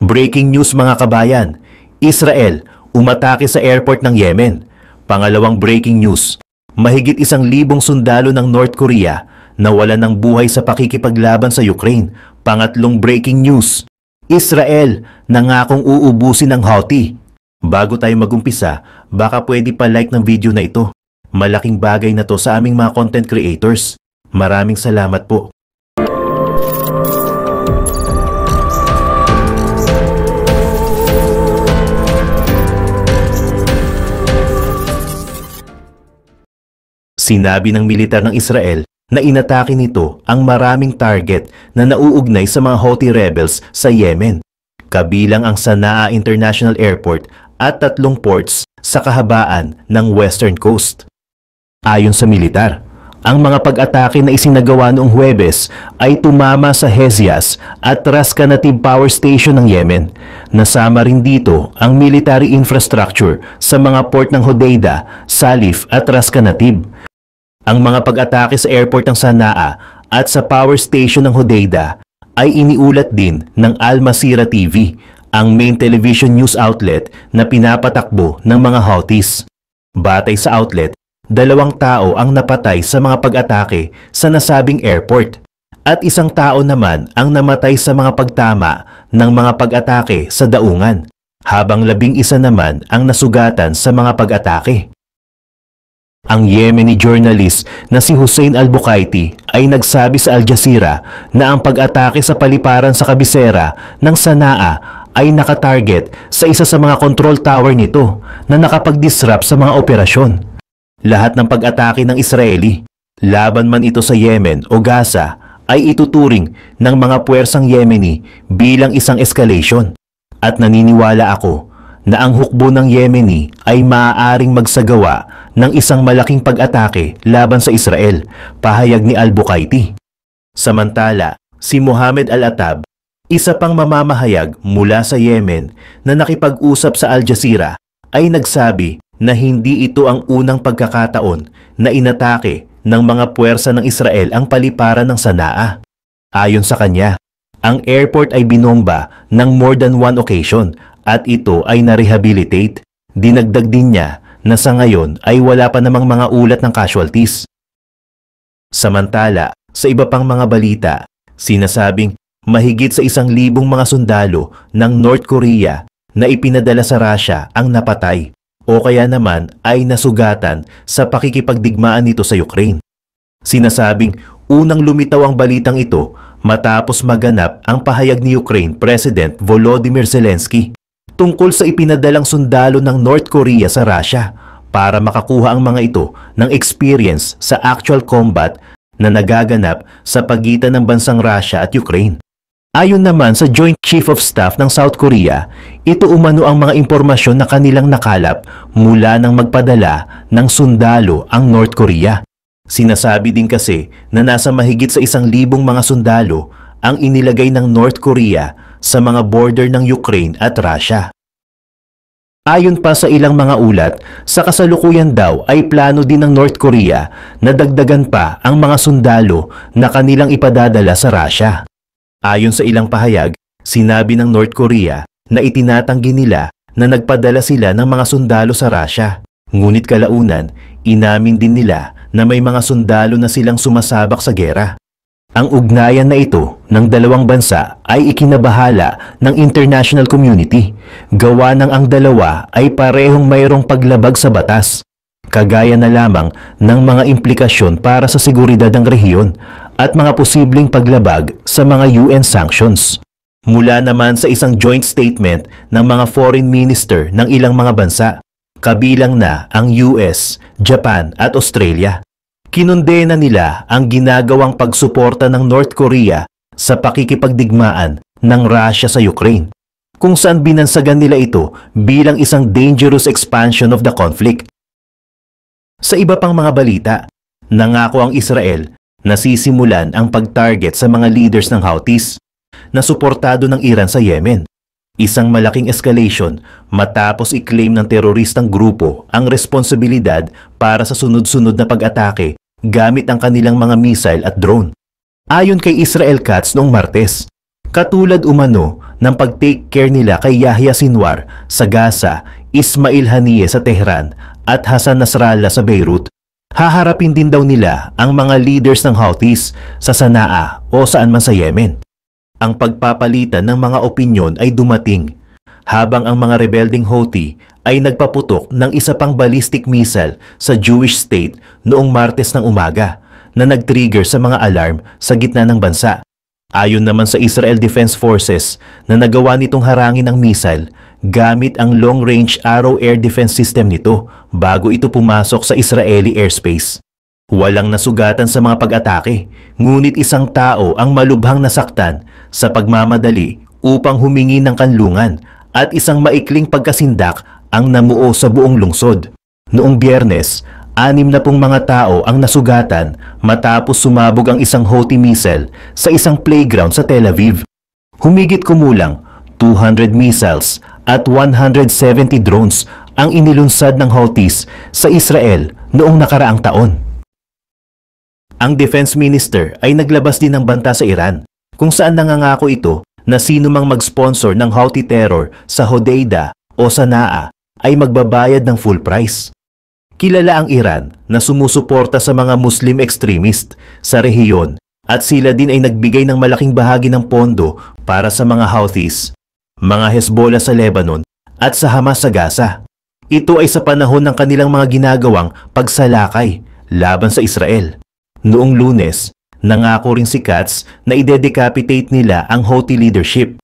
Breaking news mga kabayan, Israel umatake sa airport ng Yemen. Pangalawang breaking news, mahigit 1,000 sundalo ng North Korea nawalan ng buhay sa pakikipaglaban sa Ukraine. Pangatlong breaking news, Israel nangakong uubusin ng Houthi. Bago tayo magumpisa, baka pwede pa like ng video na ito. Malaking bagay na to sa aming mga content creators. Maraming salamat po. Sinabi ng militar ng Israel na inatake nito ang maraming target na nauugnay sa mga Houthi rebels sa Yemen, kabilang ang Sana'a International Airport at 3 ports sa kahabaan ng Western Coast. Ayon sa militar, ang mga pag-atake na isinagawa noong Huwebes ay tumama sa Hezias at Ras Kanatib Power Station ng Yemen. Nasama rin dito ang military infrastructure sa mga port ng Hodeidah, Salif at Ras Kanatib. Ang mga pag-atake sa airport ng Sana'a at sa power station ng Hodeidah ay iniulat din ng Al Masirah TV, ang main television news outlet na pinapatakbo ng mga Houthis. Batay sa outlet, 2 tao ang napatay sa mga pag-atake sa nasabing airport at 1 tao naman ang namatay sa mga pagtama ng mga pag-atake sa daungan, habang 11 naman ang nasugatan sa mga pag-atake. Ang Yemeni journalist na si Hussein al-Bukaiti ay nagsabi sa Al Jazeera na ang pag-atake sa paliparan sa kabisera ng Sana'a ay nakatarget sa isa sa mga control tower nito na nakapag-disrupt sa mga operasyon. Lahat ng pag-atake ng Israeli, laban man ito sa Yemen o Gaza, ay ituturing ng mga puwersang Yemeni bilang isang escalation. At naniniwala ako na ang hukbo ng Yemeni ay maaaring magsagawa ng isang malaking pag-atake laban sa Israel, pahayag ni al-Bukaiti. Samantala, si Mohammed Al-Attab, isa pang mamamahayag mula sa Yemen na nakipag-usap sa Al Jazeera, ay nagsabi na hindi ito ang unang pagkakataon na inatake ng mga puwersa ng Israel ang paliparan ng Sana'a. Ayon sa kanya, ang airport ay binomba ng more than 1 occasion at ito ay na-rehabilitate. Dinagdag din niya na sa ngayon ay wala pa namang mga ulat ng casualties. Samantala, sa iba pang mga balita, sinasabing mahigit sa 1,000 mga sundalo ng North Korea na ipinadala sa Russia ang napatay o kaya naman ay nasugatan sa pakikipagdigmaan nito sa Ukraine. Sinasabing unang lumitaw ang balitang ito matapos maganap ang pahayag ni Ukraine President Volodymyr Zelensky tungkol sa ipinadalang sundalo ng North Korea sa Russia para makakuha ang mga ito ng experience sa actual combat na nagaganap sa pagitan ng bansang Russia at Ukraine. Ayon naman sa Joint Chief of Staff ng South Korea, ito umano ang mga impormasyon na kanilang nakalap mula nang magpadala ng sundalo ang North Korea. Sinasabi din kasi na nasa mahigit sa 1,000 mga sundalo ang inilagay ng North Korea sa mga border ng Ukraine at Russia. Ayon pa sa ilang mga ulat, sa kasalukuyan daw ay plano din ng North Korea na dagdagan pa ang mga sundalo na kanilang ipadadala sa Russia. Ayon sa ilang pahayag, sinabi ng North Korea na itinatanggi nila na nagpadala sila ng mga sundalo sa Russia. Ngunit kalaunan, inamin din nila na may mga sundalo na silang sumasabak sa gera. Ang ugnayan na ito ng 2 bansa ay ikinabahala ng international community, gawa ng ang dalawa ay parehong mayroong paglabag sa batas, kagaya na lamang ng mga implikasyon para sa seguridad ng rehiyon at mga posibleng paglabag sa mga UN sanctions. Mula naman sa isang joint statement ng mga foreign minister ng ilang mga bansa, kabilang na ang US, Japan at Australia, kinondena nila ang ginagawang pagsuporta ng North Korea sa pakikipagdigmaan ng Russia sa Ukraine, kung saan binansagan nila ito bilang isang dangerous expansion of the conflict. Sa iba pang mga balita, nangako ang Israel na sisimulan ang pag-target sa mga leaders ng Houthis na suportado ng Iran sa Yemen. Isang malaking escalation matapos i-claim ng teroristang grupo ang responsibilidad para sa sunod-sunod na pag-atake gamit ang kanilang mga missile at drone. Ayon kay Israel Katz noong Martes, katulad umano ng pag-take care nila kay Yahya Sinwar sa Gaza, Ismail Haniyeh sa Tehran at Hassan Nasrallah sa Beirut, haharapin din daw nila ang mga leaders ng Houthis sa Sanaa o saan man sa Yemen. Ang pagpapalitan ng mga opinyon ay dumating habang ang mga rebelding Houthi ay nagpaputok ng isa pang ballistic missile sa Jewish state noong Martes ng umaga na nag-trigger sa mga alarm sa gitna ng bansa. Ayon naman sa Israel Defense Forces na nagawa nitong harangin ang missile gamit ang long-range Arrow air defense system nito bago ito pumasok sa Israeli airspace. Walang nasugatan sa mga pag-atake, ngunit isang tao ang malubhang nasaktan sa pagmamadali upang humingi ng kanlungan at isang maikling pagkasindak ang namuo sa buong lungsod. Noong Biyernes, 60 mga tao ang nasugatan matapos sumabog ang isang Houthi missile sa isang playground sa Tel Aviv. Humigit kumulang 200 missiles at 170 drones ang inilunsad ng Houthis sa Israel noong nakaraang taon. Ang Defense Minister ay naglabas din ng banta sa Iran kung saan nangangako ito na sino mang mag-sponsor ng Houthi terror sa Hodeidah o Sanaa ay magbabayad ng full price. Kilala ang Iran na sumusuporta sa mga Muslim extremist sa rehiyon at sila din ay nagbigay ng malaking bahagi ng pondo para sa mga Houthis, mga Hezbollah sa Lebanon at sa Hamas sa Gaza. Ito ay sa panahon ng kanilang mga ginagawang pagsalakay laban sa Israel. Noong Lunes, nangako rin si Katz na i-decapitate nila ang Houthi leadership.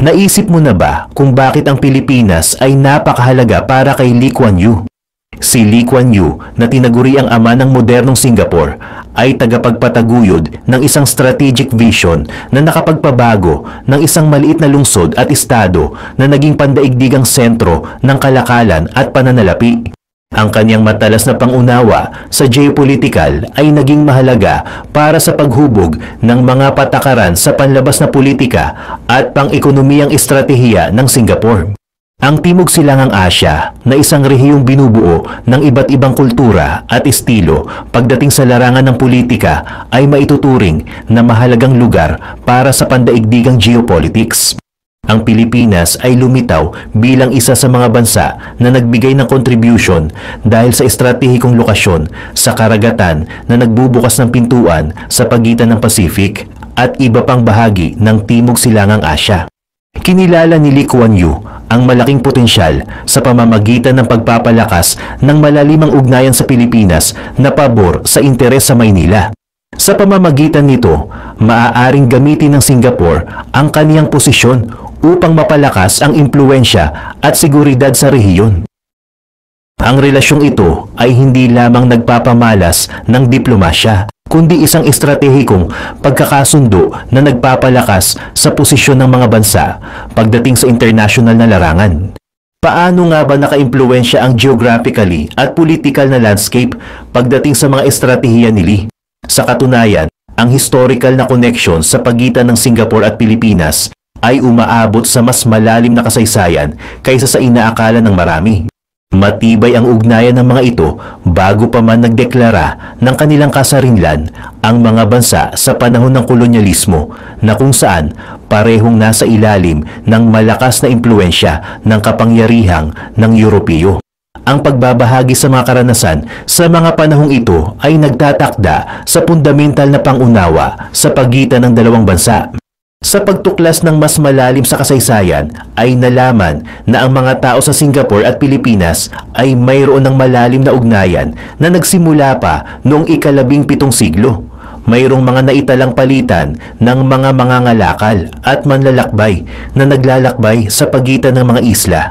Naisip mo na ba kung bakit ang Pilipinas ay napakahalaga para kay Lee Kuan Yew? Si Lee Kuan Yew na tinaguri ang ama ng modernong Singapore ay tagapagpataguyod ng isang strategic vision na nakapagpabago ng isang maliit na lungsod at estado na naging pandaigdigang sentro ng kalakalan at pananalapi. Ang kanyang matalas na pangunawa sa geopolitical ay naging mahalaga para sa paghubog ng mga patakaran sa panlabas na politika at pang-ekonomiyang estratehiya ng Singapore. Ang Timog Silangang Asya na isang rehiyong binubuo ng iba't ibang kultura at estilo pagdating sa larangan ng politika ay maituturing na mahalagang lugar para sa pandaigdigang geopolitics. Ang Pilipinas ay lumitaw bilang isa sa mga bansa na nagbigay ng contribution dahil sa estratehikong lokasyon sa karagatan na nagbubukas ng pintuan sa pagitan ng Pacific at iba pang bahagi ng Timog Silangang Asya. Kinilala ni Lee Kuan Yew ang malaking potensyal sa pamamagitan ng pagpapalakas ng malalimang ugnayan sa Pilipinas na pabor sa interes sa Maynila. Sa pamamagitan nito, maaaring gamitin ng Singapore ang kaniyang posisyon upang mapalakas ang impluensya at seguridad sa rehiyon. Ang relasyong ito ay hindi lamang nagpapamalas ng diplomasya, kundi isang estratehikong pagkakasundo na nagpapalakas sa posisyon ng mga bansa pagdating sa international na larangan. Paano nga ba nakaimpluwensya ang geographically at political na landscape pagdating sa mga estratehiya ni Lee? Sa katunayan, ang historical na connection sa pagitan ng Singapore at Pilipinas ay umaabot sa mas malalim na kasaysayan kaysa sa inaakala ng marami. Matibay ang ugnayan ng mga ito bago pa man nagdeklara ng kanilang kasarinlan ang mga bansa sa panahon ng kolonyalismo na kung saan parehong nasa ilalim ng malakas na impluensya ng kapangyarihang ng Europeo. Ang pagbabahagi sa mga karanasan sa mga panahong ito ay nagtatakda sa fundamental na pangunawa sa pagitan ng dalawang bansa. Sa pagtuklas ng mas malalim sa kasaysayan ay nalaman na ang mga tao sa Singapore at Pilipinas ay mayroon ng malalim na ugnayan na nagsimula pa noong ika-17 siglo. Mayroong mga naitalang palitan ng mga mangangalakal at manlalakbay na naglalakbay sa pagitan ng mga isla,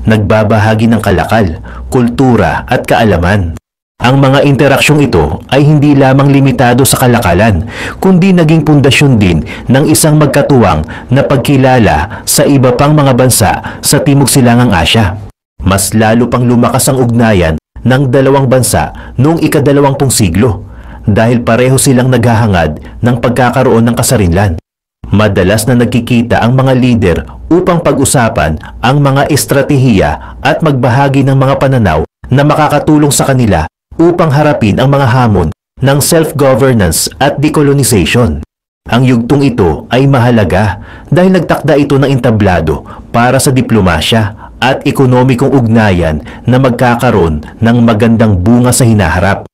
nagbabahagi ng kalakal, kultura at kaalaman. Ang mga interaksyong ito ay hindi lamang limitado sa kalakalan, kundi naging pundasyon din ng isang magkatuwang na pagkilala sa iba pang mga bansa sa Timog Silangang Asya. Mas lalo pang lumakas ang ugnayan ng dalawang bansa noong ika-20 siglo dahil pareho silang naghahangad ng pagkakaroon ng kasarinlan. Madalas na nagkikita ang mga lider upang pag-usapan ang mga estratehiya at magbahagi ng mga pananaw na makakatulong sa kanila upang harapin ang mga hamon ng self-governance at decolonization. Ang yugtong ito ay mahalaga dahil nagtakda ito ng entablado para sa diplomasya at ekonomikong ugnayan na magkakaroon ng magandang bunga sa hinaharap.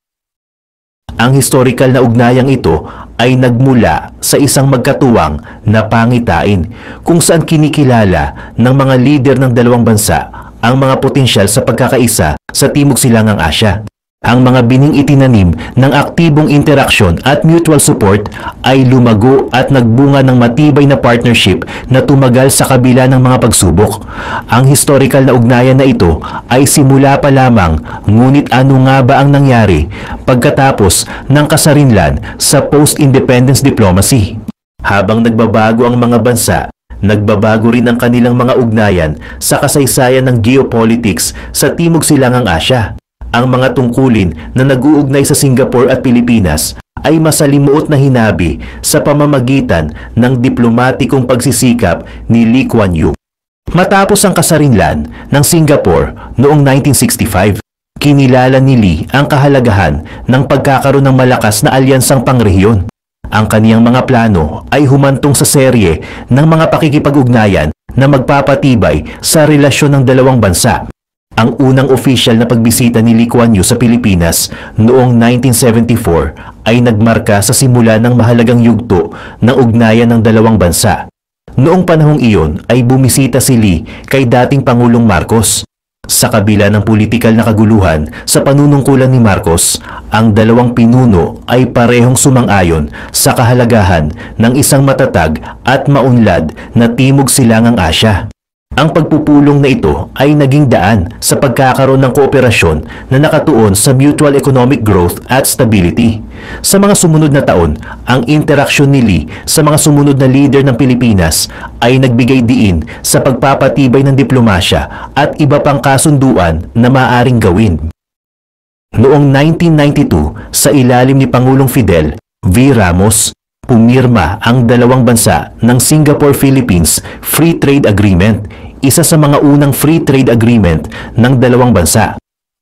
Ang historical na ugnayang ito ay nagmula sa isang magkatuwang na pangitain kung saan kinikilala ng mga lider ng dalawang bansa ang mga potensyal sa pagkakaisa sa Timog Silangang Asya. Ang mga bining itinanim ng aktibong interaksyon at mutual support ay lumago at nagbunga ng matibay na partnership na tumagal sa kabila ng mga pagsubok. Ang historical na ugnayan na ito ay simula pa lamang, ngunit ano nga ba ang nangyari pagkatapos ng kasarinlan sa post-independence diplomacy? Habang nagbabago ang mga bansa, nagbabago rin ang kanilang mga ugnayan sa kasaysayan ng geopolitics sa Timog Silangang Asya. Ang mga tungkulin na nag-uugnay sa Singapore at Pilipinas ay masalimuot na hinabi sa pamamagitan ng diplomatikong pagsisikap ni Lee Kuan Yew. Matapos ang kasarinlan ng Singapore noong 1965, kinilala ni Lee ang kahalagahan ng pagkakaroon ng malakas na alyansang pangrehiyon. Ang kaniyang mga plano ay humantong sa serye ng mga pakikipag-ugnayan na magpapatibay sa relasyon ng dalawang bansa. Ang unang opisyal na pagbisita ni Lee Kuan Yew sa Pilipinas noong 1974 ay nagmarka sa simula ng mahalagang yugto ng ugnayan ng dalawang bansa. Noong panahong iyon ay bumisita si Lee kay dating Pangulong Marcos. Sa kabila ng politikal na kaguluhan sa panunungkulan ni Marcos, ang dalawang pinuno ay parehong sumang-ayon sa kahalagahan ng isang matatag at maunlad na Timog Silangang Asya. Ang pagpupulong na ito ay naging daan sa pagkakaroon ng kooperasyon na nakatuon sa mutual economic growth at stability. Sa mga sumunod na taon, ang interaksyon ni Lee sa mga sumunod na leader ng Pilipinas ay nagbigay diin sa pagpapatibay ng diplomasya at iba pang kasunduan na maaaring gawin. Noong 1992, sa ilalim ni Pangulong Fidel V. Ramos, pumirma ang dalawang bansa ng Singapore-Philippines Free Trade Agreement, isa sa mga unang free trade agreement ng dalawang bansa.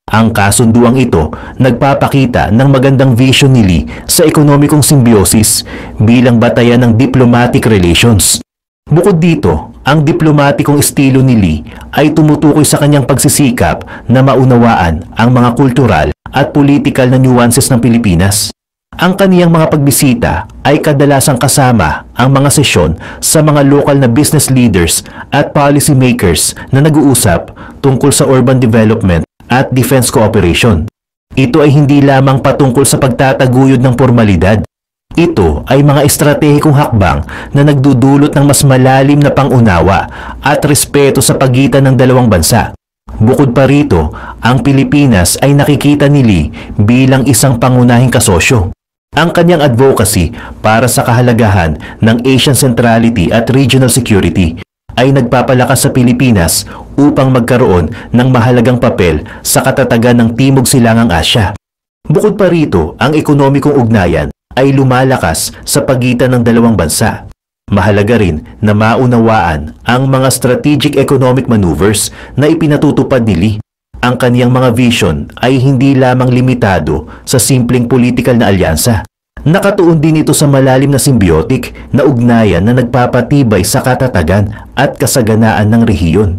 Ang kasunduang ito nagpapakita ng magandang vision ni Lee sa ekonomikong symbiosis bilang batayan ng diplomatic relations. Bukod dito, ang diplomatikong estilo ni Lee ay tumutukoy sa kanyang pagsisikap na maunawaan ang mga kultural at political na nuances ng Pilipinas. Ang kaniyang mga pagbisita ay kadalasang kasama ang mga sesyon sa mga lokal na business leaders at policy makers na nag-uusap tungkol sa urban development at defense cooperation. Ito ay hindi lamang patungkol sa pagtataguyod ng formalidad. Ito ay mga estratehikong hakbang na nagdudulot ng mas malalim na pangunawa at respeto sa pagitan ng dalawang bansa. Bukod pa rito, ang Pilipinas ay nakikita ni Lee bilang isang pangunahing kasosyo. Ang kanyang advocacy para sa kahalagahan ng Asian centrality at regional security ay nagpapalakas sa Pilipinas upang magkaroon ng mahalagang papel sa katatagan ng Timog Silangang Asya. Bukod pa rito, ang ekonomikong ugnayan ay lumalakas sa pagitan ng dalawang bansa. Mahalaga rin na maunawaan ang mga strategic economic maneuvers na ipinatutupad ni Lee. Ang kaniyang mga vision ay hindi lamang limitado sa simpleng political na alyansa. Nakatuon din ito sa malalim na symbiotic na ugnayan na nagpapatibay sa katatagan at kasaganaan ng rehiyon.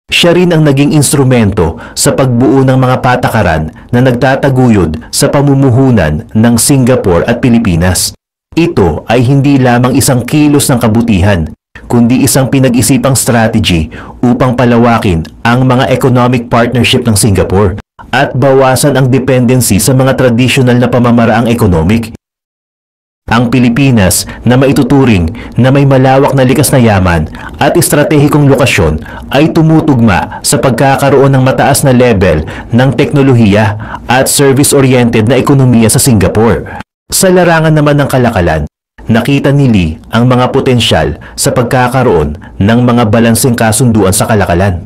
Siya rin ang naging instrumento sa pagbuo ng mga patakaran na nagtataguyod sa pamumuhunan ng Singapore at Pilipinas. Ito ay hindi lamang isang kilos ng kabutihan, kundi isang pinag-isipang strategy upang palawakin ang mga economic partnership ng Singapore at bawasan ang dependency sa mga traditional na pamamaraang economic. Ang Pilipinas na maituturing na may malawak na likas na yaman at estratehikong lokasyon ay tumutugma sa pagkakaroon ng mataas na level ng teknolohiya at service-oriented na ekonomiya sa Singapore. Sa larangan naman ng kalakalan, nakita ni Lee ang mga potensyal sa pagkakaroon ng mga balanseng kasunduan sa kalakalan.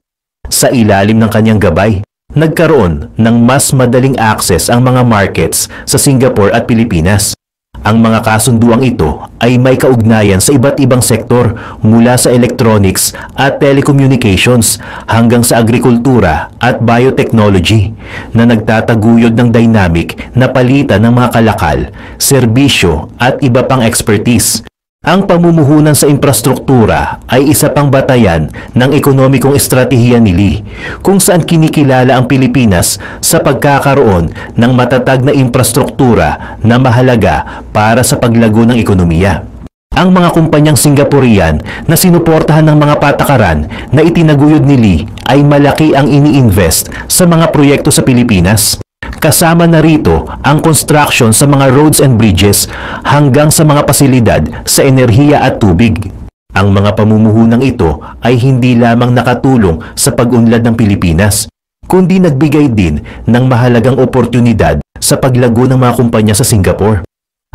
Sa ilalim ng kanyang gabay, nagkaroon ng mas madaling access ang mga markets sa Singapore at Pilipinas. Ang mga kasunduang ito ay may kaugnayan sa iba't ibang sektor mula sa electronics at telecommunications hanggang sa agrikultura at biotechnology na nagtataguyod ng dynamic na palitan ng mga kalakal, serbisyo at iba pang expertise. Ang pamumuhunan sa infrastruktura ay isa pang batayan ng ekonomikong estratehiya ni Lee, kung saan kinikilala ang Pilipinas sa pagkakaroon ng matatag na infrastruktura na mahalaga para sa paglago ng ekonomiya. Ang mga kumpanyang Singaporean na sinuportahan ng mga patakaran na itinaguyod ni Lee ay malaki ang ini-invest sa mga proyekto sa Pilipinas. Kasama na rito ang construction sa mga roads and bridges hanggang sa mga pasilidad sa enerhiya at tubig. Ang mga pamumuhunang ito ay hindi lamang nakatulong sa pag-unlad ng Pilipinas, kundi nagbigay din ng mahalagang oportunidad sa paglago ng mga kumpanya sa Singapore.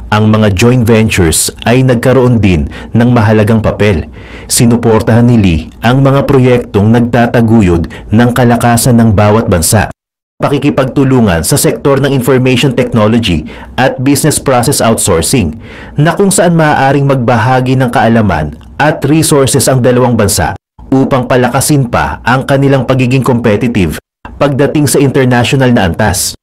Ang mga joint ventures ay nagkaroon din ng mahalagang papel. Sinuportahan ni Lee ang mga proyektong nagtataguyod ng kalakasan ng bawat bansa. Pakikipagtulungan sa sektor ng information technology at business process outsourcing, na kung saan maaaring magbahagi ng kaalaman at resources ang dalawang bansa upang palakasin pa ang kanilang pagiging competitive pagdating sa international na antas.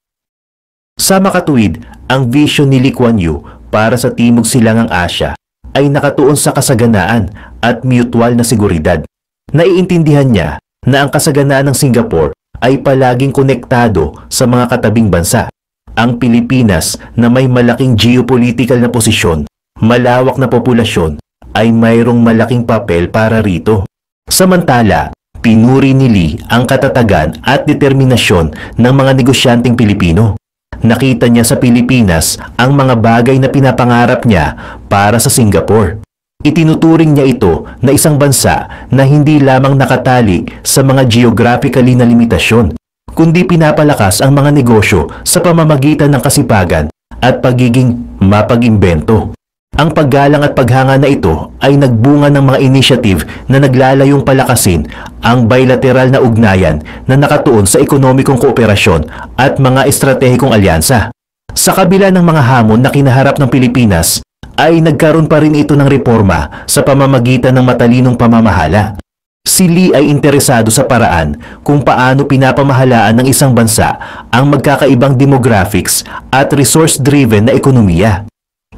Sa makatuwid, ang vision ni Lee Kuan Yew para sa Timog Silangang Asya ay nakatuon sa kasaganaan at mutual na seguridad. Naiintindihan niya na ang kasaganaan ng Singapore ay palaging konektado sa mga katabing bansa. Ang Pilipinas na may malaking geopolitical na posisyon, malawak na populasyon, ay mayroong malaking papel para rito. Samantala, pinuri ni Lee ang katatagan at determinasyon ng mga negosyanteng Pilipino. Nakita niya sa Pilipinas ang mga bagay na pinapangarap niya para sa Singapore. Itinuturing niya ito na isang bansa na hindi lamang nakatali sa mga geographically na limitasyon, kundi pinapalakas ang mga negosyo sa pamamagitan ng kasipagan at pagiging mapag-imbento. Ang paggalang at paghanga na ito ay nagbunga ng mga initiative na naglalayong palakasin ang bilateral na ugnayan na nakatuon sa ekonomikong kooperasyon at mga estratehikong alyansa. Sa kabila ng mga hamon na kinaharap ng Pilipinas, ay nagkaroon pa rin ito ng reforma sa pamamagitan ng matalinong pamamahala. Si Lee ay interesado sa paraan kung paano pinapamahalaan ng isang bansa ang magkakaibang demographics at resource-driven na ekonomiya.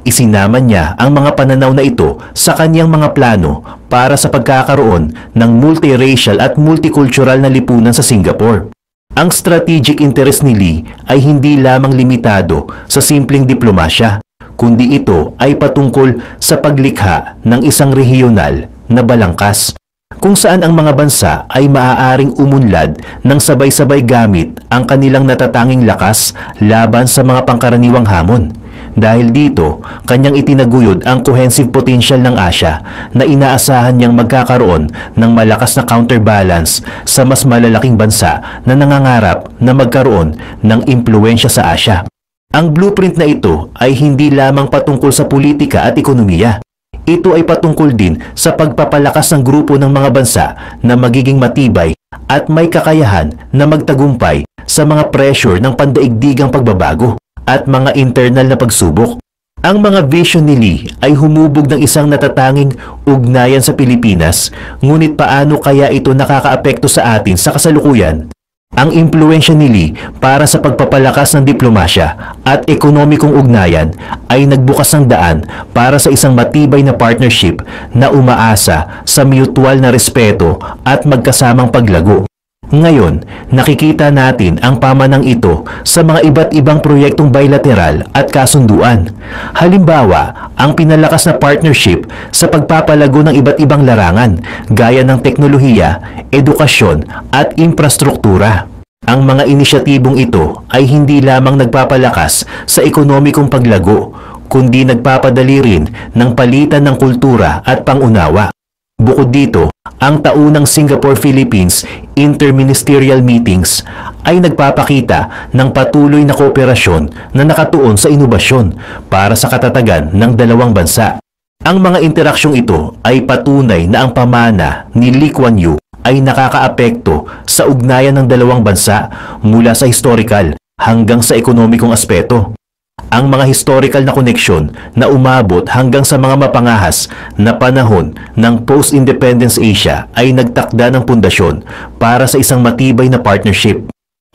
Isinama niya ang mga pananaw na ito sa kanyang mga plano para sa pagkakaroon ng multiracial at multicultural na lipunan sa Singapore. Ang strategic interest ni Lee ay hindi lamang limitado sa simpleng diplomasya, kundi ito ay patungkol sa paglikha ng isang rehiyonal na balangkas, kung saan ang mga bansa ay maaaring umunlad ng sabay-sabay gamit ang kanilang natatanging lakas laban sa mga pangkaraniwang hamon. Dahil dito, kanyang itinaguyod ang cohesive potential ng Asya na inaasahan niyang magkakaroon ng malakas na counterbalance sa mas malalaking bansa na nangangarap na magkaroon ng impluensya sa Asya. Ang blueprint na ito ay hindi lamang patungkol sa politika at ekonomiya. Ito ay patungkol din sa pagpapalakas ng grupo ng mga bansa na magiging matibay at may kakayahan na magtagumpay sa mga pressure ng pandaigdigang pagbabago at mga internal na pagsubok. Ang mga vision ni Lee ay humubog ng isang natatanging ugnayan sa Pilipinas, ngunit paano kaya ito nakakaapekto sa atin sa kasalukuyan? Ang impluensya ni Lee para sa pagpapalakas ng diplomasya at ekonomikong ugnayan ay nagbukas ng daan para sa isang matibay na partnership na umaasa sa mutual na respeto at magkasamang paglago. Ngayon, nakikita natin ang pamanang ito sa mga iba't ibang proyektong bilateral at kasunduan. Halimbawa, ang pinalakas na partnership sa pagpapalago ng iba't ibang larangan gaya ng teknolohiya, edukasyon at infrastruktura. Ang mga inisyatibong ito ay hindi lamang nagpapalakas sa ekonomikong paglago, kundi nagpapadali rin ng palitan ng kultura at pangunawa. Bukod dito, ang taunang Singapore-Philippines Interministerial Meetings ay nagpapakita ng patuloy na kooperasyon na nakatuon sa inobasyon para sa katatagan ng dalawang bansa. Ang mga interaksyong ito ay patunay na ang pamana ni Lee Kuan Yew ay nakakaapekto sa ugnayan ng dalawang bansa mula sa historical hanggang sa ekonomikong aspeto. Ang mga historical na koneksyon na umabot hanggang sa mga mapangahas na panahon ng post-independence Asia ay nagtakda ng pundasyon para sa isang matibay na partnership.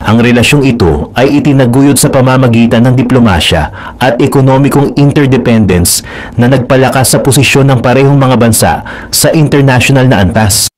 Ang relasyong ito ay itinaguyod sa pamamagitan ng diplomasya at ekonomikong interdependence na nagpalakas sa posisyon ng parehong mga bansa sa international na antas.